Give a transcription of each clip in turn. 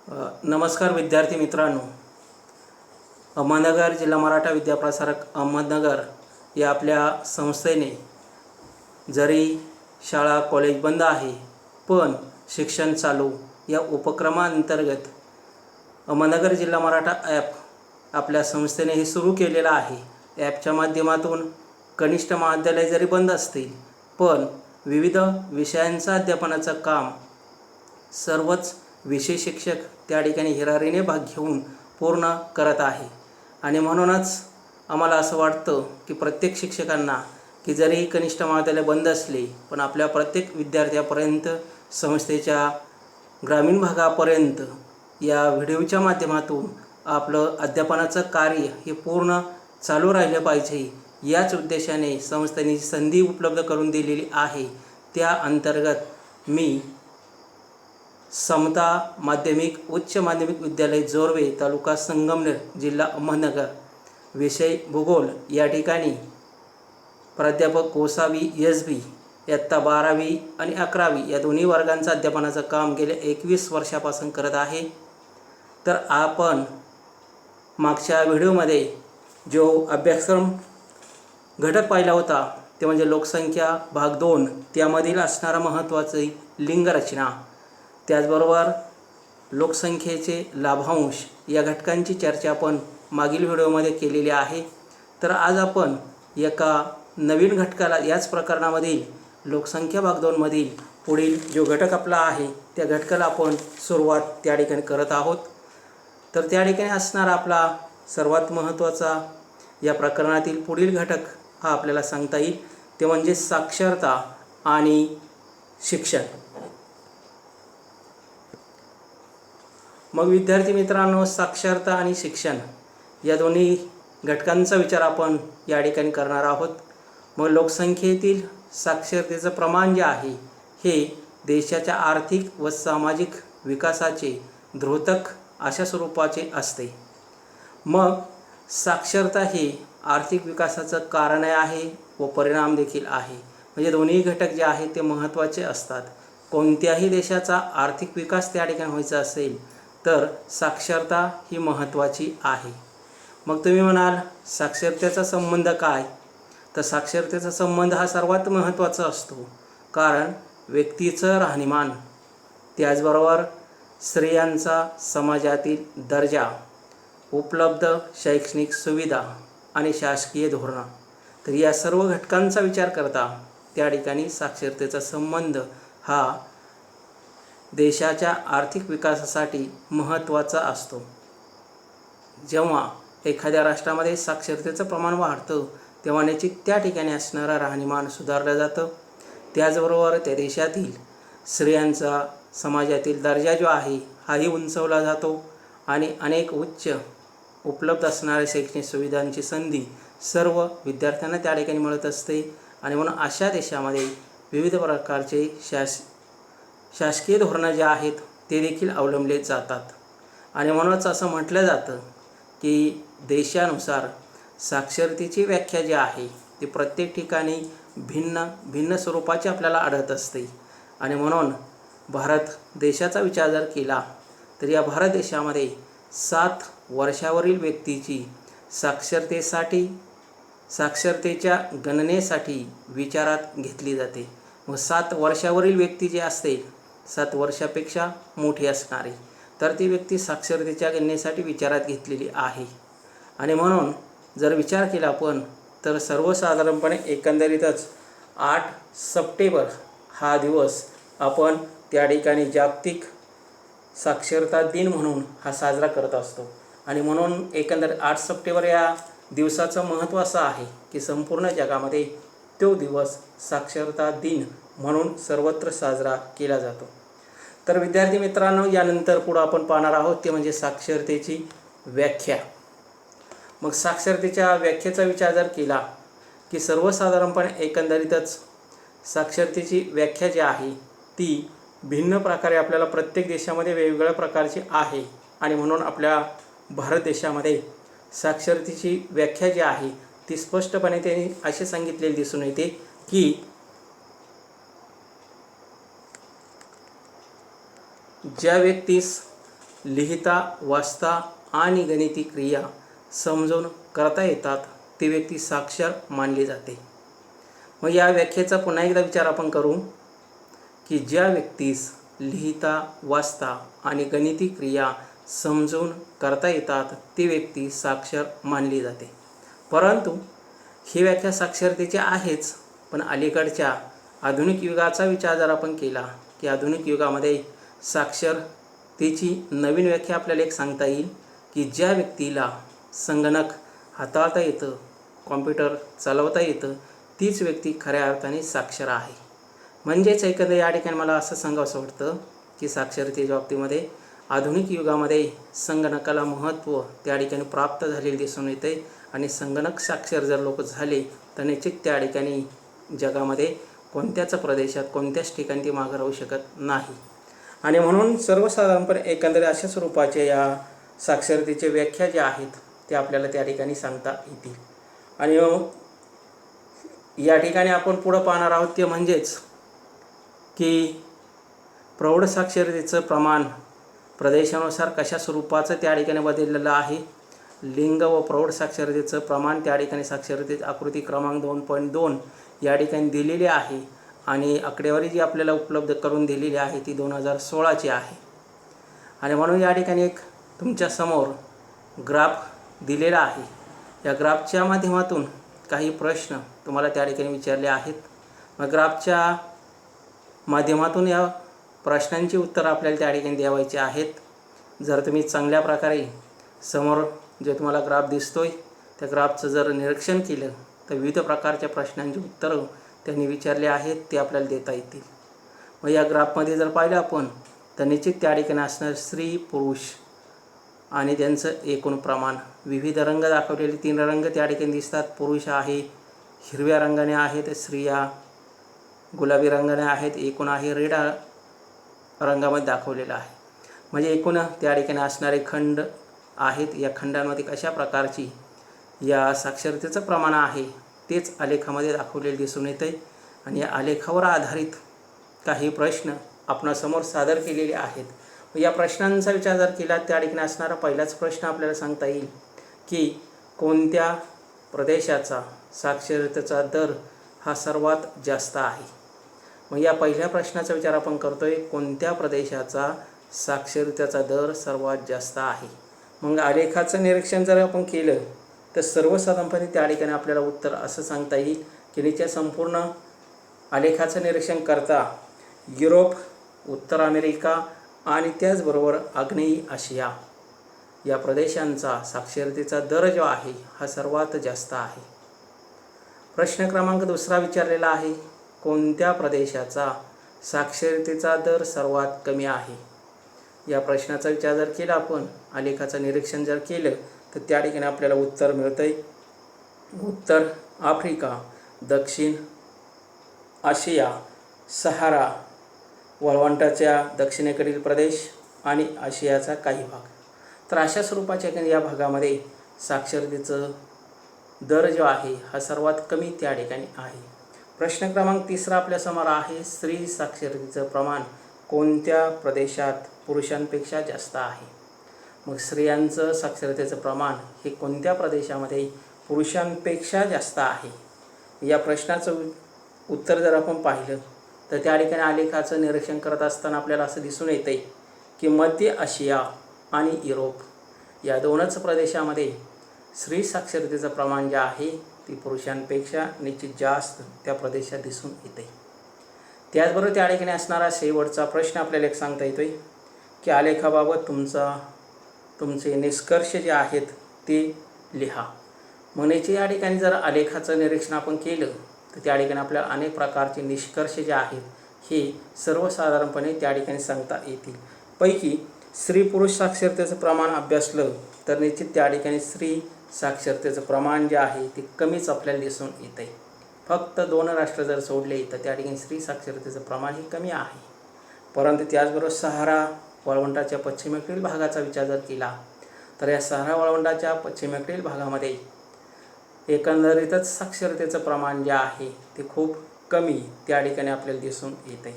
नमस्कार विद्यार्थी मित्रांनो, अहमदनगर जिल्हा मराठा विद्याप्रसारक अहमदनगर या आपल्या संस्थेने जरी शाळा कॉलेज बंद आहे पण शिक्षण चालू या उपक्रमांतर्गत अहमदनगर जिल्हा मराठा ॲप आपल्या संस्थेने हे सुरू केलेला आहे। ॲपच्या माध्यमातून कनिष्ठ महाविद्यालय जरी बंद असतील पण विविध विषयांचा अध्यापनाचं काम सर्वच विषय शिक्षक त्या ठिकाणी हिरारीने भाग घेऊन पूर्ण करत आहे। आणि म्हणूनच आम्हाला असं वाटतं की प्रत्येक शिक्षकांना की जरी कनिष्ठ महाविद्यालय बंद असले पण आपल्या प्रत्येक विद्यार्थ्यापर्यंत संस्थेच्या ग्रामीण भागापर्यंत या व्हिडिओच्या माध्यमातून आपलं अध्यापनाचं कार्य हे पूर्ण चालू राहिलं पाहिजे, याच उद्देशाने संस्थेने संधी उपलब्ध करून दिलेली आहे। त्या अंतर्गत मी समता माध्यमिक उच्च माध्यमिक विद्यालय जोरवे तालुका संगमनेर जिल्हा अहमदनगर विषय भूगोल या ठिकाणी प्राध्यापक गोसावी एस.बी. इयत्ता 12वी आणि 11वी या दोन्ही वर्गांचं अध्यापनाचं काम गेल्या 21 वर्षापासून करत आहे। तर आपण मागच्या व्हिडिओमध्ये जो अभ्यासक्रम घटक पाहिला होता ते म्हणजे लोकसंख्या भाग 2 त्यामधील असणारा महत्त्वाची लिंगरचना, त्याचबरोबर लोकसंख्येचे लाभांश या घटकांची चर्चा आपण मागील व्हिडिओमध्ये केलेली आहे। तर आज आपण एका नवीन घटकाला याच प्रकरणामधील लोकसंख्या भाग 2 मधील पुढील जो घटक आपला आहे त्या घटकाला आपण सुरुवात त्या ठिकाणी करत आहोत। तर त्या ठिकाणी असणारा आपला सर्वात महत्त्वाचा या प्रकरणातील पुढील घटक हा आपल्याला सांगता येईल ते म्हणजे साक्षरता आणि शिक्षण। मग विद्यार्थी मित्रांनो, साक्षरता आणि शिक्षण या दोन्ही घटकांचा विचार आपण या ठिकाणी करणार आहोत। मग लोकसंख्येतील साक्षरतेचं प्रमाण जे आहे हे देशाच्या आर्थिक व सामाजिक विकासाचे द्योतक अशा स्वरूपाचे असते। मग साक्षरता हे आर्थिक विकासाचं कारण आहे व परिणाम देखील आहे, म्हणजे दोन्ही घटक जे आहेत ते महत्त्वाचे असतात। कोणत्याही देशाचा आर्थिक विकास त्या ठिकाणी व्हायचा असेल तर साक्षरता ही महत्त्वाची आहे। मग तुम्ही म्हणाल साक्षरतेचा संबंध काय? तर साक्षरतेचा संबंध हा सर्वात महत्त्वाचा असतो, कारण व्यक्तीचं राहणीमान, त्याचबरोबर स्त्रियांचा समाजातील दर्जा, उपलब्ध शैक्षणिक सुविधा आणि शासकीय धोरणं, तर या सर्व घटकांचा विचार करता त्या ठिकाणी साक्षरतेचा संबंध हा देशाच्या आर्थिक विकासासाठी महत्त्वाचा असतो। जेव्हा एखाद्या राष्ट्रामध्ये साक्षरतेचं प्रमाण वाढतं तेव्हा निश्चित त्या ठिकाणी असणारं राहणीमान सुधारलं जातं, त्याचबरोबर त्या देशातील स्त्रियांचा समाजातील दर्जा जो आहे हाही उंचावला जातो आणि अनेक उच्च उपलब्ध असणाऱ्या शैक्षणिक सुविधांची संधी सर्व विद्यार्थ्यांना त्या ठिकाणी मिळत असते। आणि म्हणून अशा देशामध्ये विविध प्रकारचे शासकीय धोरणं जे आहेत ते देखील अवलंबले जातात। आणि म्हणूनच असं म्हटलं जातं की देशानुसार साक्षरतेची व्याख्या जी आहे ती प्रत्येक ठिकाणी भिन्न भिन्न स्वरूपाची आपल्याला आढळत असते। आणि म्हणून भारत देशाचा विचार जर केला तर या भारत देशामध्ये 7 वर्षावरील व्यक्तीची साक्षरतेच्या गणनेसाठी विचारात घेतली जाते। मग 7 वर्षावरील व्यक्ती जी असते 7 वर्षापेक्षा मोठी असणारी तर ती व्यक्ती साक्षरतेच्या गणनेसाठी विचारात घेतलेली आहे। आणि म्हणून जर विचार केला आपण तर सर्वसाधारणपणे एकंदरीतच 8 सप्टेंबर हा दिवस आपण त्या ठिकाणी जागतिक साक्षरता दिन म्हणून हा साजरा करत असतो। आणि म्हणून एकंदर 8 सप्टेंबर या दिवसाचं महत्त्व असं आहे की संपूर्ण जगामध्ये तो दिवस साक्षरता दिन म्हणून सर्वत्र साजरा केला जातो। तर विद्यार्थी मित्रांनो, यानंतर पुढं आपण पाहणार आहोत ते म्हणजे साक्षरतेची व्याख्या। मग साक्षरतेच्या व्याख्येचा विचार जर केला की सर्वसाधारणपणे एकंदरीतच साक्षरतेची व्याख्या जी आहे ती भिन्न प्रकारे आपल्याला प्रत्येक देशामध्ये वेगवेगळ्या प्रकारची आहे। आणि म्हणून आपल्या भारत देशामध्ये साक्षरतेची व्याख्या जी आहे ती स्पष्टपणे त्यांनी असे सांगितलेले दिसून येते की ज्या व्यक्तीस लिहिता वाचता आणि गणिती क्रिया समजून करता येतात ती व्यक्ती साक्षर मानली जाते. मग या व्याख्येचा पुन्हा एकदा विचार आपण करू की ज्या व्यक्तीस लिहिता वाचता आणि गणिती क्रिया समजून करता येतात ती व्यक्ती साक्षर मानली जाते. परंतु ही व्याख्या साक्षरतेची आहेच, पण अलीकडच्या आधुनिक युगाचा विचार जर आपण केला की आधुनिक युगामध्ये साक्षरतेची नवीन व्याख्या आपल्याला एक सांगता येईल की ज्या व्यक्तीला संगणक हाताळता येतं, कॉम्प्युटर चालवता येतं, तीच व्यक्ती खऱ्या अर्थाने साक्षर आहे. म्हणजेच एकंदर या ठिकाणी मला असं सांगावंसं वाटतं की साक्षरतेच्या बाबतीमध्ये आधुनिक युगामध्ये संगणकाला महत्त्व त्या ठिकाणी प्राप्त झालेले दिसून येते आणि संगणक साक्षर जर लोक झाले तर निश्चित त्या ठिकाणी जगामध्ये कोणत्याच प्रदेशात कोणत्याच ठिकाणी ती मागं राहू शकत नाही. आणि म्हणून सर्वसाधारणपणे एकंदरीत अशा स्वरूपाच्या या साक्षरतेच्या व्याख्या ज्या आहेत त्या आपल्याला त्या ठिकाणी सांगता येतील. आणि या ठिकाणी आपण पुढं पाहणार आहोत ते म्हणजेच की प्रौढ साक्षरतेचं प्रमाण प्रदेशानुसार कशा स्वरूपाचं त्या ठिकाणी बदललेलं आहे. लिंग व प्रौढ साक्षरतेचं प्रमाण त्या ठिकाणी साक्षरतेची आकृती क्रमांक 2.2 या ठिकाणी दिलेली आहे आणि आकडेवारी जी आपल्याला उपलब्ध करून दिलेली आहे ती 2016ची आहे. आणि म्हणून या ठिकाणी एक तुमच्यासमोर ग्राफ दिलेला आहे. या ग्राफच्या माध्यमातून काही प्रश्न तुम्हाला त्या ठिकाणी विचारले आहेत. मग ग्राफच्या माध्यमातून या प्रश्नांची उत्तरं आपल्याला त्या ठिकाणी द्यावायची आहेत. जर तुम्ही चांगल्या प्रकारे समोर जे तुम्हाला ग्राफ दिसतोय त्या ग्राफचं जर निरीक्षण केलं तर विविध प्रकारच्या प्रश्नांची उत्तरं त्यांनी विचारले आहेत ते आपल्याला देता येतील. मग या ग्राफमध्ये जर पाहिलं आपण तर निश्चित त्या ठिकाणी असणार स्त्री पुरुष आणि त्यांचं एकूण प्रमाण. विविध रंग दाखवलेले 3 रंग त्या ठिकाणी दिसतात. पुरुष आहे हिरव्या रंगाने आहेत, स्त्रिया गुलाबी रंगाने आहेत, एकूण आहे रेड रंगामध्ये दाखवलेलं आहे. म्हणजे एकूण त्या ठिकाणी असणारे खंड आहेत. या खंडांमध्ये कशा प्रकारची या साक्षरतेचं प्रमाण आहे तेच आलेखामध्ये दाखवलेले दिसून येते. आणि या आलेखावर आधारित काही प्रश्न आपणासमोर सादर केलेले आहेत. या प्रश्नांचा विचार जर केला त्या ठिकाणी असणारा पहिलाच प्रश्न आपल्याला सांगता येईल की कोणत्या प्रदेशाचा साक्षरतेचा दर हा सर्वात जास्त आहे. मग या पहिल्या प्रश्नाचा विचार आपण करतोय, कोणत्या प्रदेशाचा साक्षरतेचा दर सर्वात जास्त आहे. मग आलेखाचं निरीक्षण जर आपण केलं तर सर्वसाधारणपणे त्या ठिकाणी आपल्याला उत्तर असं सांगता येईल की नीच्या संपूर्ण आलेखाचं निरीक्षण करता युरोप, उत्तर अमेरिका आणि त्याचबरोबर आग्नेय आशिया या प्रदेशांचा साक्षरतेचा दर जो आहे हा सर्वात जास्त आहे. प्रश्न क्रमांक 2 विचारलेला आहे, कोणत्या प्रदेशाचा साक्षरतेचा दर सर्वात कमी आहे. या प्रश्नाचा विचार जर केला आपण आलेखाचं निरीक्षण जर केलं तर त्या ठिकाणी आपल्याला उत्तर मिळतंय उत्तर आफ्रिका, दक्षिण आशिया, सहारा वाळवंटाच्या दक्षिणेकडील प्रदेश आणि आशियाचा काही भाग. तर अशा स्वरूपाच्या या भागामध्ये साक्षरतेचं दर जो आहे हा सर्वात कमी त्या ठिकाणी आहे. प्रश्न क्रमांक 3 आपल्यासमोर आहे, स्त्री साक्षरतेचं प्रमाण कोणत्या प्रदेशात पुरुषांपेक्षा जास्त आहे. मग स्त्रियांचं साक्षरतेचं प्रमाण हे कोणत्या प्रदेशामध्ये पुरुषांपेक्षा जास्त आहे. या प्रश्नाचं उत्तर जर आपण पाहिलं तर त्या ठिकाणी आलेखाचं निरीक्षण करत असताना आपल्याला असं दिसून येते की मध्य आशिया आणि युरोप या 2च प्रदेशामध्ये स्त्री साक्षरतेचं प्रमाण जे आहे ती पुरुषांपेक्षा निश्चित जास्त त्या प्रदेशात दिसून येते. त्याचबरोबर त्या ठिकाणी असणारा शेवटचा प्रश्न आपल्याला एक सांगता येतोय की आलेखाबाबत तुमचे निष्कर्ष जे आहेत ते लिहा. म्हणजेच या ठिकाणी जर आलेखाचं निरीक्षण आपण केलं तर त्या ठिकाणी आपल्याला अनेक प्रकारचे निष्कर्ष जे आहेत हे सर्वसाधारणपणे त्या ठिकाणी सांगता येतील. पैकी स्त्री पुरुष साक्षरतेचं प्रमाण अभ्यासलं तर निश्चित त्या ठिकाणी स्त्री साक्षरतेचं प्रमाण जे आहे ते कमीच आपल्याला दिसून येते. फक्त 2 राष्ट्र जर सोडले तर त्या ठिकाणी स्त्री साक्षरतेचं प्रमाण हे कमी आहे. परंतु त्याचबरोबर सहारा वाळवंटाच्या पश्चिमेकडील भागाचा विचार जर केला तर या सहारा वाळवंटाच्या पश्चिमेकडील भागामध्ये एकंदरीतच साक्षरतेचं प्रमाण जे आहे ते खूप कमी त्या ठिकाणी आपल्याला दिसून येते.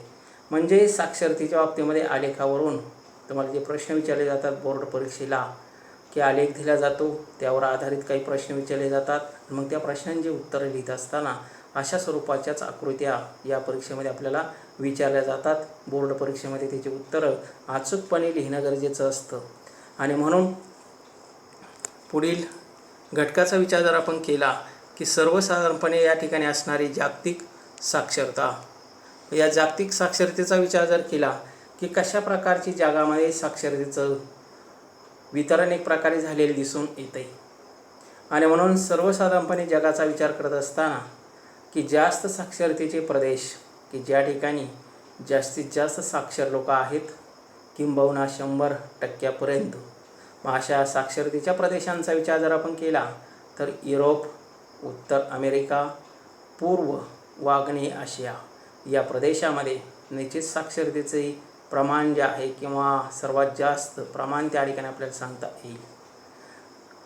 म्हणजे साक्षरतेच्या बाबतीमध्ये आलेखावरून तुम्हाला जे प्रश्न विचारले जातात बोर्ड परीक्षेला, की आलेख दिला जातो, त्यावर आधारित काही प्रश्न विचारले जातात. मग त्या प्रश्नांची उत्तरं लिहित असताना अशा स्वरूपाच्याच आकृत्या या परीक्षेमध्ये आपल्याला विचारल्या जातात. बोर्ड परीक्षेमध्ये त्याची उत्तरं अचूकपणे लिहिणं गरजेचं असतं. आणि म्हणून पुढील घटकाचा विचार जर आपण केला की सर्वसाधारणपणे या ठिकाणी असणारी जागतिक साक्षरता, या जागतिक साक्षरतेचा विचार जर केला की कशा प्रकारची जगामध्ये साक्षरतेचं वितरण एक प्रकारे झालेले दिसून येते. आणि म्हणून सर्वसाधारणपणे जगाचा विचार करत असताना की जास्त साक्षरतेचे प्रदेश, की ज्या ठिकाणी जास्तीत जास्त साक्षर लोक आहेत, किंबहुना 100% मग अशा साक्षरतेच्या प्रदेशांचा विचार जर आपण केला तर युरोप, उत्तर अमेरिका, पूर्व व आग्नेय आशिया या प्रदेशामध्ये निश्चित साक्षरतेचे प्रमाण जे आहे किंवा सर्वात जास्त प्रमाण त्या ठिकाणी आपल्याला सांगता येईल.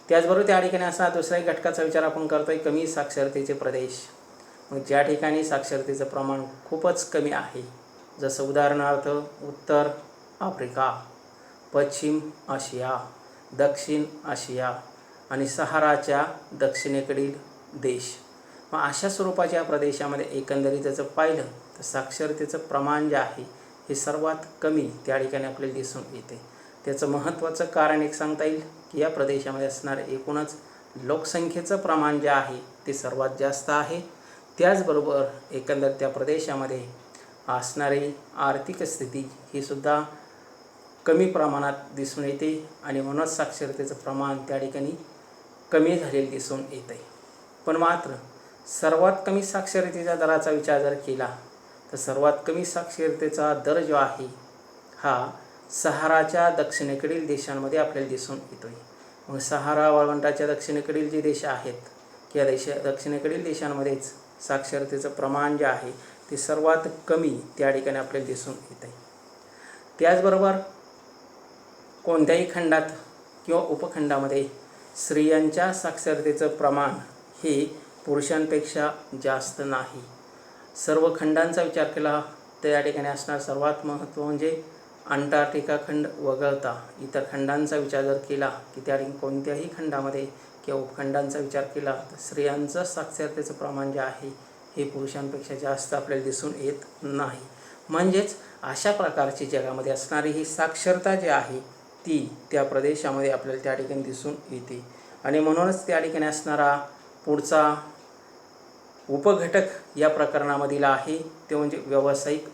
त्याचबरोबर त्या ठिकाणी असा दुसऱ्या घटकाचा विचार आपण करतो आहे कमी साक्षरतेचे प्रदेश. मग ज्या ठिकाणी साक्षरतेचं प्रमाण खूपच कमी आहे, जसं उदाहरणार्थ उत्तर आफ्रिका, पश्चिम आशिया, दक्षिण आशिया आणि सहाराच्या दक्षिणेकडील देश. मग अशा स्वरूपाच्या प्रदेशामध्ये एकंदरीत जर पाहिलं तर साक्षरतेचं प्रमाण जे आहे हे सर्वात कमी त्या ठिकाणी आपल्याला दिसून येते. त्याचं महत्त्वाचं कारण एक सांगता येईल की या प्रदेशामध्ये असणारे एकूणच लोकसंख्येचं प्रमाण जे आहे ते सर्वात जास्त आहे. त्याचबरोबर एकंदर त्या प्रदेशामध्ये असणारी आर्थिक स्थिती ही सुद्धा कमी प्रमाणात दिसून येते आणि म्हणूनच साक्षरतेचं प्रमाण त्या ठिकाणी कमी झालेले दिसून येते. पण मात्र सर्वात कमी साक्षरतेच्या दराचा विचार जर केला तर सर्वात कमी साक्षरतेचा दर जो आहे हा सहाराच्या दक्षिणेकडील देशांमध्ये आपल्याला दिसून येतो आहे. मग सहारा वाळवंटाच्या दक्षिणेकडील जे देश आहेत या दक्षिणेकडील देशांमध्येच साक्षरतेचं प्रमाण जे आहे ते सर्वात कमी त्या ठिकाणी आपल्याला दिसून येते. त्याचबरोबर कोणत्याही खंडात किंवा उपखंडामध्ये स्त्रियांच्या साक्षरतेचं प्रमाण हे पुरुषांपेक्षा जास्त नाही. सर्व खंडांचा विचार केला तर या ठिकाणी असणार सर्वात महत्त्व म्हणजे अंटार्क्टिका खंड वगळता इतर खंडांचा विचार जर केला की त्या ठिकाणी कोणत्याही खंडामध्ये किंवा उपखंडांचा विचार केला तर स्त्रियांचं साक्षरतेचं प्रमाण जे आहे हे पुरुषांपेक्षा जास्त आपल्याला दिसून येत नाही. म्हणजेच अशा प्रकारची जगामध्ये असणारी ही साक्षरता जी आहे ती त्या प्रदेशामध्ये आपल्याला त्या ठिकाणी दिसून येते. आणि म्हणूनच त्या ठिकाणी असणारा पुढचा उपघटक या प्रकरणामधील आहे ते म्हणजे व्यावसायिक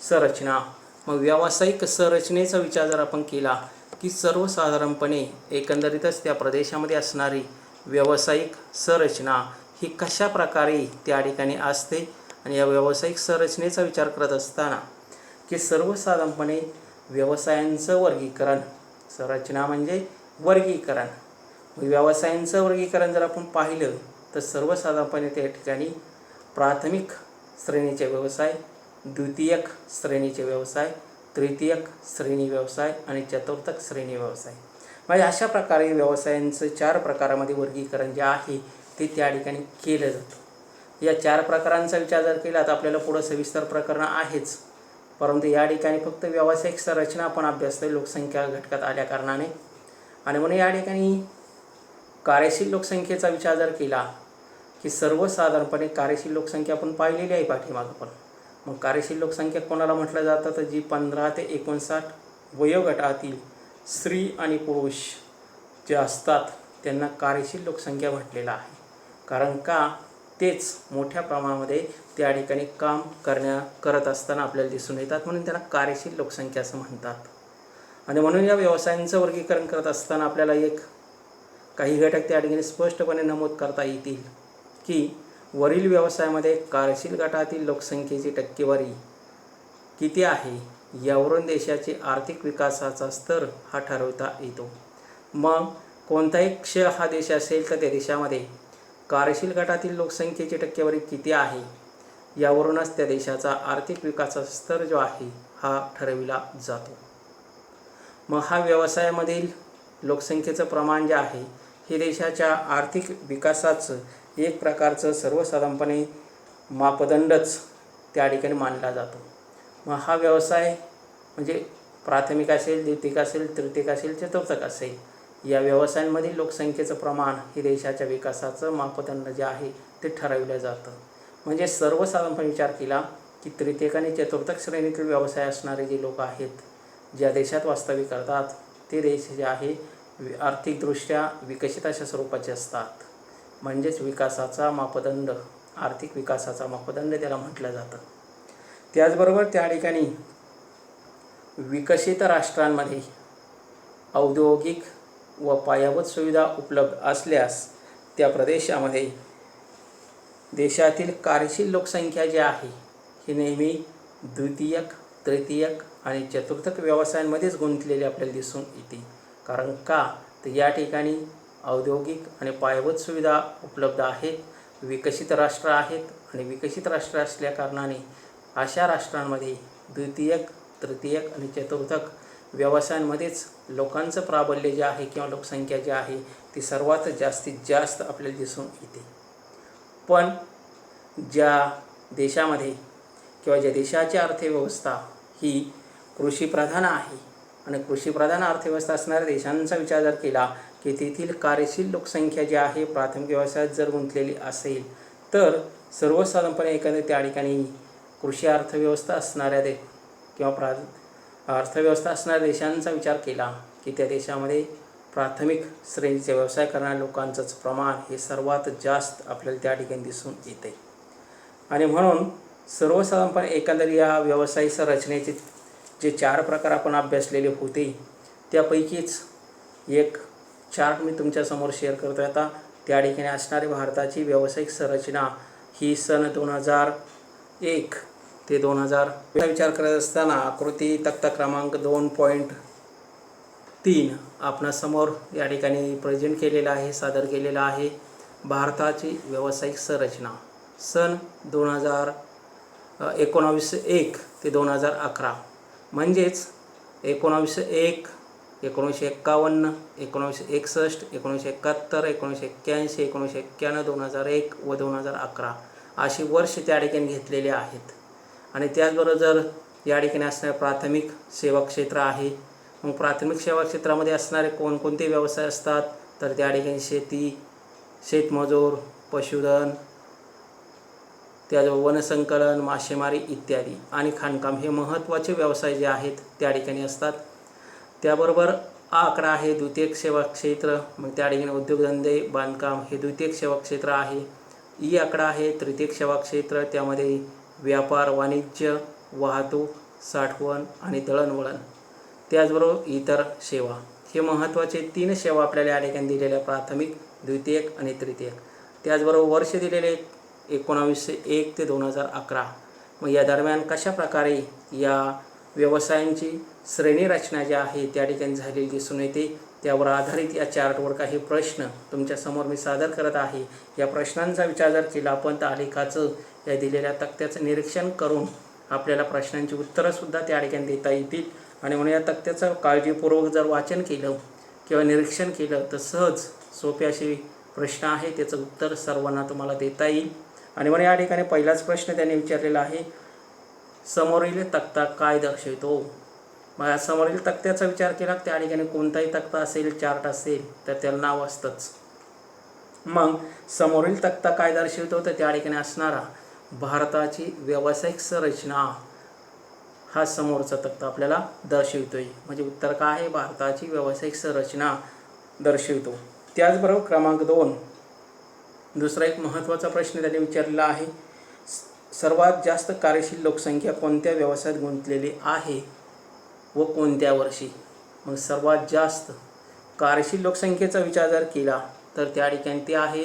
संरचना. मग व्यावसायिक संरचनेचा विचार जर आपण केला की सर्वसाधारणपणे एकंदरीतच त्या प्रदेशामध्ये असणारी व्यावसायिक संरचना ही कशा प्रकारे त्या ठिकाणी असते. आणि या व्यावसायिक संरचनेचा विचार करत असताना की सर्वसाधारणपणे व्यवसायांचं वर्गीकरण, संरचना म्हणजे वर्गीकरण, व्यवसायांचं वर्गीकरण जर आपण पाहिलं तर सर्वसाधारणपणे त्या ठिकाणी प्राथमिक श्रेणीचे व्यवसाय, द्वितीयक श्रेणीचे व्यवसाय, तृतीयक श्रेणी व्यवसाय आणि चतुर्थक श्रेणी व्यवसाय, म्हणजे अशा प्रकारे व्यवसायांचं 4 प्रकारामध्ये वर्गीकरण जे आहे ते त्या ठिकाणी केलं जातं. या 4 प्रकारांचा विचार जर केला तर आपल्याला पुढं सविस्तर प्रकरणं आहेच, परंतु या ठिकाणी फक्त व्यावसायिक संरचना आपण अभ्यासतोय लोकसंख्या घटकात आल्या कारणाने. आणि म्हणून या ठिकाणी कार्यशील लोकसंख्येचा विचार जर केला की सर्वसाधारणपणे कार्यशील लोकसंख्या आपण पाहिलेली आहे पाठीमागं पण. मग कार्यशील लोकसंख्या कोणाला म्हटलं जातं तर जी 15 ते 59 वयोगटातील स्त्री आणि पुरुष जे असतात त्यांना कार्यशील लोकसंख्या म्हटलेलं आहे. कारण का तेच मोठ्या प्रमाणामध्ये त्या ठिकाणी काम करत असताना आपल्याला दिसून येतात, म्हणून त्यांना कार्यशील लोकसंख्या असं म्हणतात. आणि म्हणून या व्यवसायांचं वर्गीकरण करत असताना आपल्याला काही घटक त्या ठिकाणी स्पष्टपणे नमूद करता येतील की वरील व्यवसायामध्ये कार्यशील गटातील लोकसंख्येची टक्केवारी किती आहे यावरून देशाचे आर्थिक विकासाचा स्तर हा ठरवता येतो. मग कोणताही क्षय हा देश असेल तर त्या देशामध्ये कार्यशील गटातील लोकसंख्येची टक्केवारी किती आहे यावरूनच त्या देशाचा आर्थिक विकासाचा स्तर जो आहे हा ठरविला जातो. मग हा व्यवसायामधील लोकसंख्येचं प्रमाण जे आहे हे देशाच्या आर्थिक विकासाचं एक प्रकारचं सर्वसाधारणपणे मापदंडच त्या ठिकाणी मानला जातो. मग हा व्यवसाय म्हणजे प्राथमिक असेल, द्वितीयक असेल, तृतीयक असेल, चतुर्थक असेल, या व्यवसायांमधील लोकसंख्येचं प्रमाण हे देशाच्या विकासाचं मापदंड जे आहे ते ठरवलं जातं. म्हणजे सर्वसाधारणपणे विचार केला की तृतीयक आणि चतुर्थक श्रेणीतील व्यवसाय असणारे जे लोक आहेत, ज्या देशात वास्तव्य करतात, ते देश जे आहे आर्थिकदृष्ट्या विकसित अशा स्वरूपाचे असतात. म्हणजेच विकासाचा मापदंड, आर्थिक विकासाचा मापदंड त्याला म्हटलं जातं. त्याचबरोबर त्या ठिकाणी विकसित राष्ट्रांमध्ये औद्योगिक व पायाभूत सुविधा उपलब्ध असल्यास त्या प्रदेशामध्ये देशातील कार्यशील लोकसंख्या जी आहे ही नेहमी द्वितीयक, तृतीयक आणि चतुर्थक व्यवसायांमध्येच गुंतलेली आपल्याला दिसून येते. कारण का, तर या ठिकाणी औद्योगिक आणि पायाभूत सुविधा उपलब्ध आहेत, विकसित राष्ट्र आहेत आणि विकसित राष्ट्र असल्या कारणाने अशा राष्ट्रांमध्ये द्वितीयक, तृतीयक आणि चतुर्थक व्यवसायांमध्येच लोकांचं प्राबल्य जे आहे किंवा लोकसंख्या जी आहे ती सर्वात जास्तीत जास्त आपल्याला दिसून येते. पण ज्या देशामध्ये किंवा ज्या देशाची अर्थव्यवस्था ही कृषीप्रधान आहे आणि कृषीप्रधान अर्थव्यवस्था असणाऱ्या देशांचा विचार जर केला की तेथील कार्यशील लोकसंख्या जी आहे प्राथमिक व्यवसायात जर गुंतलेली असेल, तर सर्वसाधारणपणे एखाद्या त्या ठिकाणी कृषी अर्थव्यवस्था असणाऱ्या किंवा अर्थव्यवस्था असणाऱ्या देशांचा विचार केला की त्या देशामध्ये प्राथमिक श्रेणीचे व्यवसाय करणाऱ्या लोकांचंच प्रमाण हे सर्वात जास्त आपल्याला त्या ठिकाणी दिसून येते. आणि म्हणून सर्वसाधारणपणे एकंदरीत या व्यवसाय रचनेचे जे 4 प्रकार आपण अभ्यासलेले होते त्यापैकीच एक चार्ट मी तुमच्यासमोर शेअर करतो. आता त्या ठिकाणी असणारी भारताची व्यावसायिक संरचना ही सन 2001 ते 2000 विचार करत असताना आकृती तक्ता क्रमांक 2.3 आपणासमोर या ठिकाणी प्रेझेंट केलेला आहे, सादर केलेला आहे. भारताची व्यावसायिक संरचना सन 1901 ते 2011 म्हणजेच 1901, 1951, 1961, 1971, 1981, 1991, 2001 व 2011 अशी वर्ष त्या ठिकाणी घेतलेले आहेत. आणि त्याचबरोबर जर या ठिकाणी असणारे प्राथमिक सेवा क्षेत्र आहे, मग प्राथमिक सेवा क्षेत्रामध्ये असणारे कोणकोणते व्यवसाय असतात, तर त्या ठिकाणी शेती, शेतमजूर, पशुधन, त्याचबरोबर वनसंकलन, मासेमारी इत्यादी आणि खाणकाम हे महत्त्वाचे व्यवसाय जे आहेत त्या ठिकाणी असतात. त्याबरोबर आकडा आहे द्वितीयक सेवा क्षेत्र, मग त्या ठिकाणी उद्योगधंदे, बांधकाम हे द्वितीयक सेवा क्षेत्र आहे. ई आकडा आहे तृतीयक सेवा क्षेत्र, त्यामध्ये व्यापार, वाणिज्य, वाहतूक, साठवण आणि दळणवळण, त्याचबरोबर इतर सेवा हे महत्त्वाचे 3 सेवा आपल्याला या ठिकाणी दिलेल्या प्राथमिक, द्वितीयक आणि तृतीयक. त्याचबरोबर वर्ष दिलेले 1901 ते 2011. मग या दरम्यान कशा प्रकारे या व्यवसायांची श्रेणी रचना जी आहे त्या ठिकाणी झालेली दिसून येते, त्यावर आधारित या चार्टवर काही प्रश्न तुमच्यासमोर मी सादर करत आहे. या प्रश्नांचा विचार जर केला आपण तर आलेखाचं या दिलेल्या तक्त्याचं निरीक्षण करून आपल्याला प्रश्नांची उत्तरंसुद्धा त्या ठिकाणी देता येतील. आणि म्हणून या तक्त्याचं काळजीपूर्वक जर वाचन केलं किंवा निरीक्षण केलं तर सहज सोपे असे प्रश्न आहे, त्याचं उत्तर सर्वांना तुम्हाला देता येईल. आणि म्हणून या ठिकाणी पहिलाच प्रश्न त्यांनी विचारलेला आहे, समोरील तक्ता काय दर्शवतो. मग समोरील तक्त्याचा विचार केला त्या ठिकाणी कोणताही तक्ता असेल, चार्ट असेल तर त्याला नाव असतंच. मग समोरील तक्ता काय दर्शवतो, तर त्या ठिकाणी असणारा भारताची व्यावसायिक संरचना हा समोरचा तक्ता आपल्याला दर्शवतोय. म्हणजे उत्तर काय आहे, भारताची व्यावसायिक संरचना दर्शवतो. त्याचबरोबर क्रमांक 2 दुसरा एक महत्त्वाचा प्रश्न त्यांनी विचारलेला आहे, सर्वात जास्त कार्यशील लोकसंख्या कोणत्या व्यवसायात गुंतलेली आहे व कोणत्या वर्षी. मग सर्वात जास्त कार्यशील लोकसंख्येचा विचार जर केला तर त्या ठिकाणी ते आहे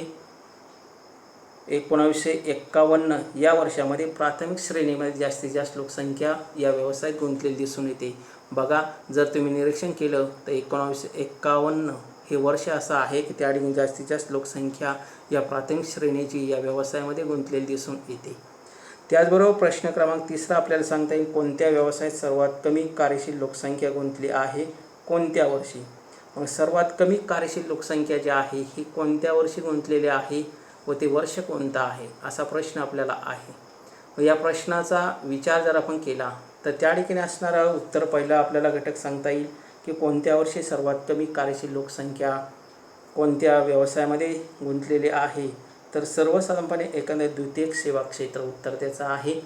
1951 या वर्षामध्ये प्राथमिक श्रेणीमध्ये जास्तीत जास्त लोकसंख्या या व्यवसायात गुंतलेली दिसून येते. बघा जर तुम्ही निरीक्षण केलं तर 1951 हे वर्ष असं आहे की त्या ठिकाणी जास्तीत जास्त लोकसंख्या या प्राथमिक श्रेणीची या व्यवसायामध्ये गुंतलेली दिसून येते. त्याचबरोबर प्रश्न क्रमांक 3 आपल्याला सांगता येईल, कोणत्या व्यवसायात सर्वात कमी कार्यशील लोकसंख्या गुंतली आहे, कोणत्या वर्षी. मग सर्वात कमी कार्यशील लोकसंख्या जी आहे ही कोणत्या वर्षी गुंतलेली आहे व ते वर्ष कोणतं आहे, असा प्रश्न आपल्याला आहे. या प्रश्नाचा विचार जर आपण केला तर त्या ठिकाणी असणारं उत्तर पहिलं आपल्याला घटक सांगता येईल की कोणत्या वर्षी सर्वात कमी कार्यशील लोकसंख्या कोणत्या व्यवसायामध्ये गुंतलेले आहे. तर सर्वसाधारणपणे एकंदरीत द्वितीयक सेवा क्षेत्र उत्तर त्याचं आहे.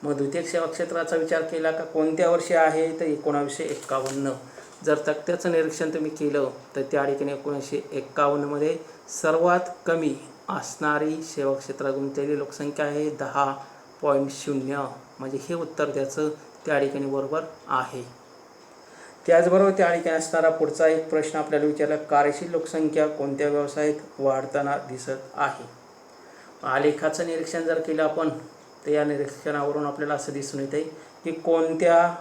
मग द्वितीयक सेवा क्षेत्राचा विचार केला का कोणत्या वर्षी आहे, तर 1951. जर तक्त्याचं निरीक्षण तुम्ही केलं तर त्या ठिकाणी 1951मध्ये सर्वात कमी असणारी सेवा क्षेत्रात गुंतलेली लोकसंख्या आहे 10.0. म्हणजे हे उत्तर त्याचं त्या ठिकाणी बरोबर आहे. त्याचबरोबर त्या ठिकाणी असणारा पुढचा एक प्रश्न आपल्याला विचारला, कार्यशील लोकसंख्या कोणत्या व्यवसायात वाढताना दिसत आहे. आलेखाचं निरीक्षण जर केलं आपण तर या निरीक्षणावरून आपल्याला असं दिसून येते की कोणत्या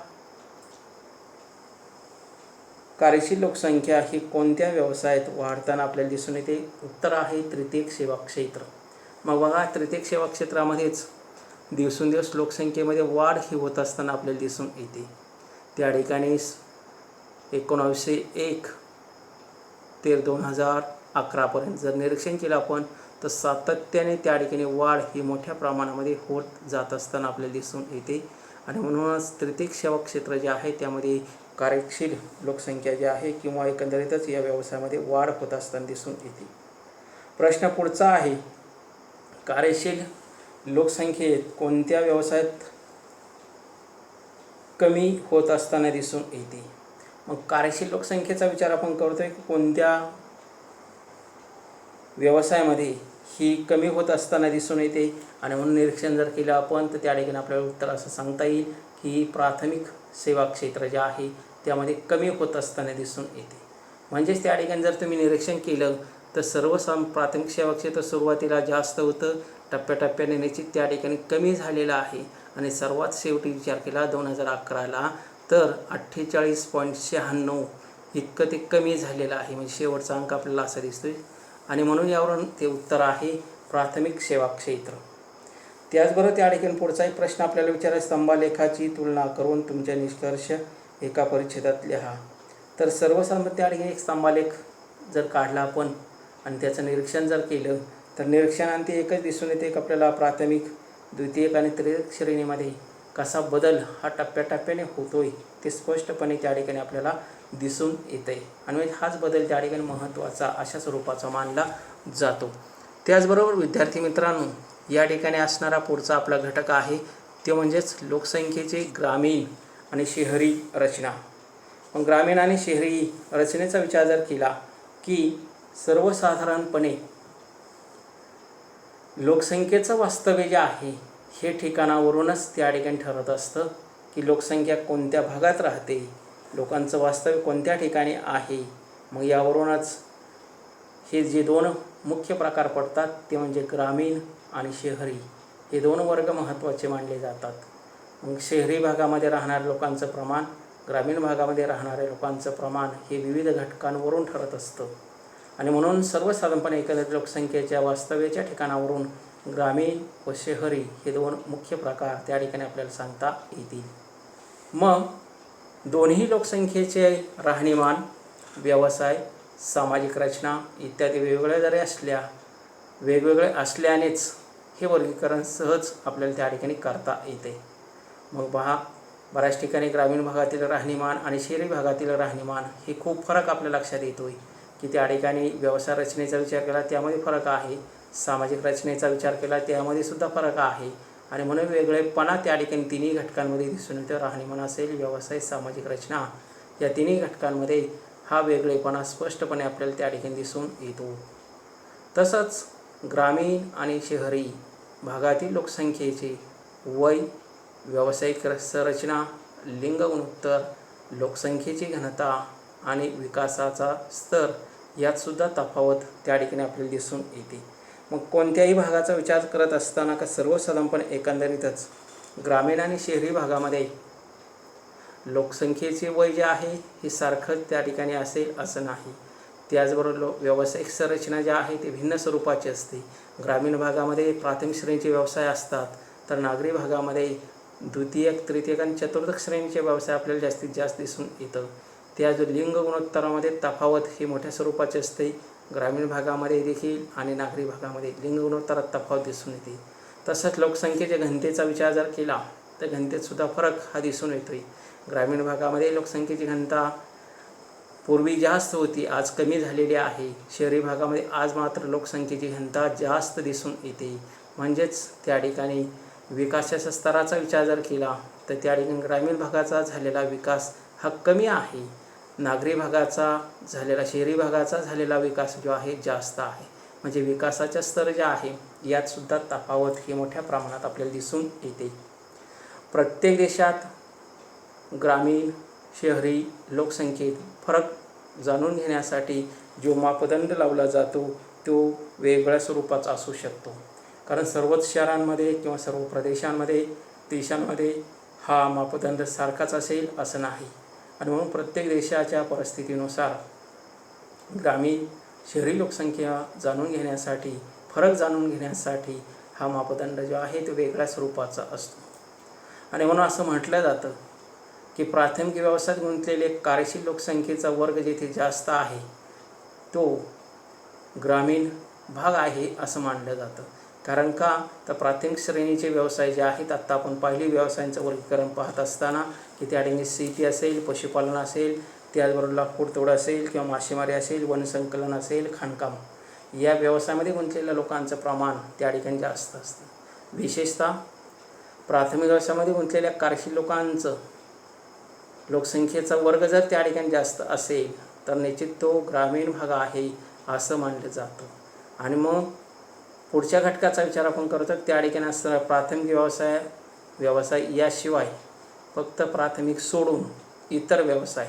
कार्यशील लोकसंख्या ही कोणत्या व्यवसायात वाढताना आपल्याला दिसून येते. उत्तर आहे तृतीयक सेवा क्षेत्र. मग बघा, तृतीयक सेवा क्षेत्रामध्येच दिवसेंदिवस लोकसंख्येमध्ये वाढ ही होत असताना आपल्याला दिसून येते. त्या ठिकाणी 1901 ते 2011पर्यंत जर निरीक्षण केलं आपण तर सातत्याने त्या ठिकाणी वाढ ही मोठ्या प्रमाणामध्ये होत जात असताना आपल्याला दिसून येते. आणि म्हणूनच तृतीयक सेवा क्षेत्र जे आहे त्यामध्ये कार्यशील लोकसंख्या जी आहे किंवा एकंदरीतच या व्यवसायामध्ये वाढ होत असताना दिसून येते. प्रश्न पुढचा आहे, कार्यशील लोकसंख्येत कोणत्या व्यवसायात कमी होत असताना दिसून येते. मग कार्यशील लोकसंख्येचा विचार आपण करतोय की कोणत्या व्यवसायामध्ये ही कमी होत असताना दिसून येते. आणि म्हणून निरीक्षण जर केलं आपण तर त्या ठिकाणी आपल्याला उत्तर असं सांगता येईल की प्राथमिक सेवा क्षेत्र जे आहे त्यामध्ये कमी होत असताना दिसून येते. म्हणजेच त्या ठिकाणी जर तुम्ही निरीक्षण केलं तर प्राथमिक सेवा क्षेत्र सुरुवातीला जास्त होतं, टप्प्याटप्प्याने निश्चित त्या ठिकाणी कमी झालेलं आहे. आणि सर्वात शेवटी विचार केला 2011ला तर 48.96 इतकं ते कमी झालेलं आहे. म्हणजे शेवटचा अंक आपल्याला असा दिसतोय. आणि म्हणून यावरून ते उत्तर आहे प्राथमिक सेवा क्षेत्र. त्याचबरोबर त्या ठिकाणी पुढचा एक प्रश्न आपल्याला विचारायचा, स्तंभालेखाची तुलना करून तुमचे निष्कर्ष एका परिच्छेदात लिहा. तर सर्वसाधारण त्या ठिकाणी एक स्तंभालेख जर काढला आपण आणि त्याचं निरीक्षण जर केलं तर निरीक्षणांती एकच दिसून येते की आपल्याला प्राथमिक, द्वितीयक आणि तृतीयक श्रेणीमध्ये कसा बदल हा टप्प्याटप्प्याने होतोय ते स्पष्टपणे त्या ठिकाणी आपल्याला दिसून येते. आणि हाच बदल त्या ठिकाणी महत्त्वाचा अशा स्वरूपाचा मानला जातो. त्याचबरोबर विद्यार्थी मित्रांनो, या ठिकाणी असणारा पुढचा आपला घटक आहे ते म्हणजेच लोकसंख्येचे ग्रामीण आणि शहरी रचना. मग ग्रामीण आणि शहरी रचनेचा विचार जर केला की सर्वसाधारणपणे लोकसंख्येचं वास्तव्य जे आहे हे ठिकाणावरूनच त्या ठिकाणी ठरत असतं की लोकसंख्या कोणत्या भागात राहते, लोकांचं वास्तव्य कोणत्या ठिकाणी आहे. मग यावरूनच हे जे दोन मुख्य प्रकार पडतात ते म्हणजे ग्रामीण आणि शहरी हे दोन वर्ग महत्त्वाचे मानले जातात. मग शहरी भागामध्ये राहणाऱ्या लोकांचं प्रमाण, ग्रामीण भागामध्ये राहणाऱ्या लोकांचं प्रमाण हे विविध घटकांवरून ठरत असतं. आणि म्हणून सर्वसाधारणपणे एकंदरीत लोकसंख्येच्या वास्तव्याच्या ठिकाणावरून ग्रामीण व शहरी हे दोन मुख्य प्रकार त्या ठिकाणी आपल्याला सांगता येतील. मग दोन्ही लोकसंख्येचे राहणीमान, व्यवसाय, सामाजिक रचना इत्यादी वेगवेगळे असल्यानेच हे वर्गीकरण सहज आपल्याला त्या ठिकाणी करता येते. मग बऱ्याच ठिकाणी ग्रामीण भागातील राहणीमान आणि शहरी भागातील राहणीमान हे खूप फरक आपल्या लक्षात येतोय की त्या ठिकाणी व्यवसाय रचनेचा विचार केला त्यामध्ये फरक आहे, सामाजिक रचनेचा विचार केला त्यामध्ये सुद्धा फरक आहे. आणि म्हणून वेगळेपणा त्या ठिकाणी तिन्ही घटकांमध्ये दिसून येतो. राहणीमान असेल, व्यवसाय, सामाजिक रचना या तिन्ही घटकांमध्ये हा वेगळेपणा स्पष्टपणे आपल्याला त्या ठिकाणी दिसून येतो. तसंच ग्रामीण आणि शहरी भागातील लोकसंख्येचे वय, व्यावसायिक संरचना, लिंग गुणोत्तर, लोकसंख्येची घनता आणि विकासाचा स्तर यातसुद्धा तफावत त्या ठिकाणी आपल्याला दिसून येते. मग कोणत्याही भागाचा विचार करत असताना का सर्वसाधारणपणे एकंदरीतच ग्रामीण आणि शहरी भागामध्ये लोकसंख्येचे वय जे आहे हे सारखं त्या ठिकाणी असेल असं नाही. त्याचबरोबर व्यावसायिक संरचना जी आहे ती भिन्न स्वरूपाची असते. ग्रामीण भागामध्ये प्राथमिक श्रेणीचे व्यवसाय असतात तर नागरी भागामध्ये द्वितीयक, तृतीयक आणि चतुर्थक श्रेणीचे व्यवसाय आपल्याला जास्तीत जास्त दिसून येतं. त्याच लिंग गुणोत्तरामध्ये तफावत ही मोठ्या स्वरूपाची असते. ग्रामीण भागामध्ये देखील आणि नागरी भागामध्ये लिंग गुणोत्तरात तफावत दिसून येते. तसंच लोकसंख्येच्या घनतेचा विचार जर केला तर घनतेतसुद्धा फरक हा दिसून येतो आहे. ग्रामीण भागामध्ये लोकसंख्येची घनता पूर्वी जास्त होती, आज कमी झालेली आहे. शहरी भागामध्ये आज मात्र लोकसंख्येची घनता जास्त दिसून येते. म्हणजेच त्या ठिकाणी विकासाच्या स्तराचा विचार जर केला तर त्या ठिकाणी ग्रामीण भागाचा झालेला विकास हा कमी आहे. नागरी भागाचा झालेला शहरी भागाचा झालेला विकास जो आहे जास्त आहे. म्हणजे विकासाच्या स्तर जे आहे यातसुद्धा तफावत ही मोठ्या प्रमाणात आपल्याला दिसून येते. प्रत्येक देशात ग्रामीण शहरी लोकसंख्येत फरक जाणून घेण्यासाठी जो मापदंड लावला जातो तो वेगळ्या स्वरूपाचा असू शकतो. कारण सर्वच शहरांमध्ये किंवा सर्व प्रदेशांमध्ये देशांमध्ये हा मापदंड सारखाच असेल असं नाही. आणि म्हणून प्रत्येक देशाच्या परिस्थितीनुसार ग्रामीण शहरी लोकसंख्या जाणून घेण्यासाठी फरक जाणून घेण्यासाठी हा मापदंड जो आहे तो वेगळ्या स्वरूपाचा असतो. आणि म्हणून असं म्हटलं जातं की प्राथमिक व्यवसायात गुंतलेले कार्यशील लोकसंख्येचा वर्ग जेथे जास्त आहे तो ग्रामीण भाग आहे असं मानलं जातं. कारण का तर प्राथमिक श्रेणीचे व्यवसाय जे आहेत, आत्ता आपण पहिली व्यवसायांचं वर्गीकरण पाहत असताना की त्या ठिकाणी शेती असेल, पशुपालन असेल, त्याचबरोबर लाकूडतोड असेल किंवा मासेमारी असेल, वनसंकलन असेल, खाणकाम या व्यवसायामध्ये गुंतलेल्या लोकांचं प्रमाण त्या ठिकाणी जास्त असतं. विशेषतः प्राथमिक व्यवसायामध्ये गुंतलेल्या कार्यशील लोकांचं लोकसंख्येचा वर्ग जर त्या ठिकाणी जास्त असेल तर निश्चित तो ग्रामीण भाग आहे असं मानलं जातं. आणि मग पुढच्या घटकाचा विचार आपण करतो त्या ठिकाणी असणारा प्राथमिक व्यवसाय याशिवाय फक्त प्राथमिक सोडून इतर व्यवसाय.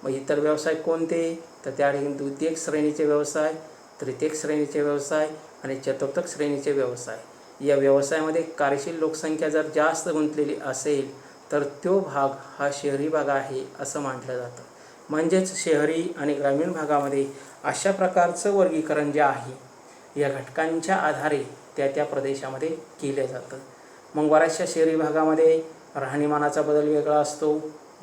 मग इतर व्यवसाय कोणते तर त्या ठिकाणी द्वितीयक श्रेणीचे व्यवसाय, तृतीयक श्रेणीचे व्यवसाय आणि चतुर्थक श्रेणीचे व्यवसाय. या व्यवसायामध्ये कार्यशील लोकसंख्या जर जास्त गुंतलेली असेल तर तो भाग हा शहरी भाग आहे असं म्हटलं जातं. म्हणजेच शहरी आणि ग्रामीण भागामध्ये अशा प्रकारचं वर्गीकरण जे आहे या घटकांच्या आधारे त्या प्रदेशामध्ये केलं जातं. मग बऱ्याचशा शहरी भागामध्ये राहणीमानाचा बदल वेगळा असतो,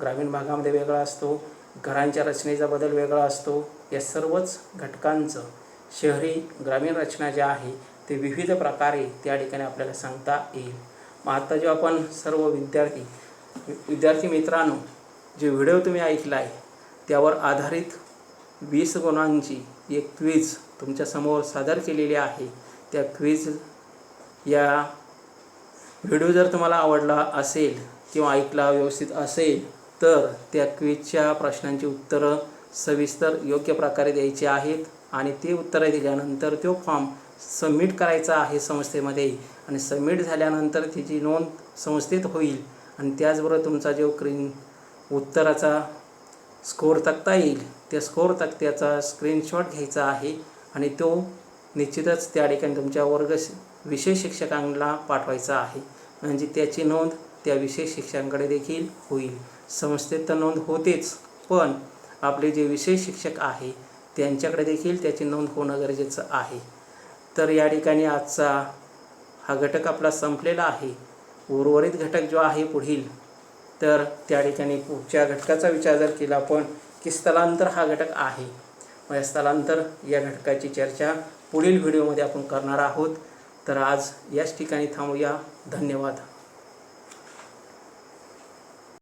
ग्रामीण भागामध्ये वेगळा असतो, घरांच्या रचनेचा बदल वेगळा असतो. या सर्वच घटकांचं शहरी ग्रामीण रचना जी आहे ते विविध प्रकारे त्या ठिकाणी आपल्याला सांगता येईल. मग आता जो आपण सर्व विद्यार्थी मित्रांनो जे व्हिडिओ तुम्ही ऐकला आहे त्यावर आधारित 20 गुणांची एक क्विज तुमच्यासमोर सादर केलेली आहे. त्या क्विज या व्हिडिओ जर तुम्हाला आवडला असेल किंवा ऐकला व्यवस्थित असेल तर त्या क्विजच्या प्रश्नांची उत्तरं सविस्तर योग्य प्रकारे द्यायची आहेत. आणि ते उत्तरं दिल्यानंतर तो फॉर्म सबमिट करायचा आहे संस्थेमध्ये. आणि सबमिट झाल्यानंतर त्याची नोंद संस्थेत होईल. आणि त्याचबरोबर तुमचा जो उत्तराचा स्कोअर तक्ता येईल त्या स्कोअर तक्त्याचा स्क्रीनशॉट घ्यायचा आहे आणि तो निश्चितच त्या ठिकाणी तुमच्या विषय शिक्षकांना पाठवायचा आहे. म्हणजे त्याची नोंद त्या विषय शिक्षकांकडे देखील होईल. संस्थेत तर नोंद होतेच, पण आपले जे विषय शिक्षक आहे त्यांच्याकडे देखील त्याची नोंद होणं गरजेचं आहे. तर या ठिकाणी आजचा हा घटक आपला संपलेला आहे. उर्वरित घटक जो आहे पुढील तर त्या ठिकाणी पुढच्या घटकाचा विचार जर केला आपण की स्थलांतर हा घटक आहे. मग या स्थलांतर या घटकाची चर्चा पुढील व्हिडिओमध्ये आपण करणार आहोत. तर आज याच ठिकाणी थांबूया. धन्यवाद.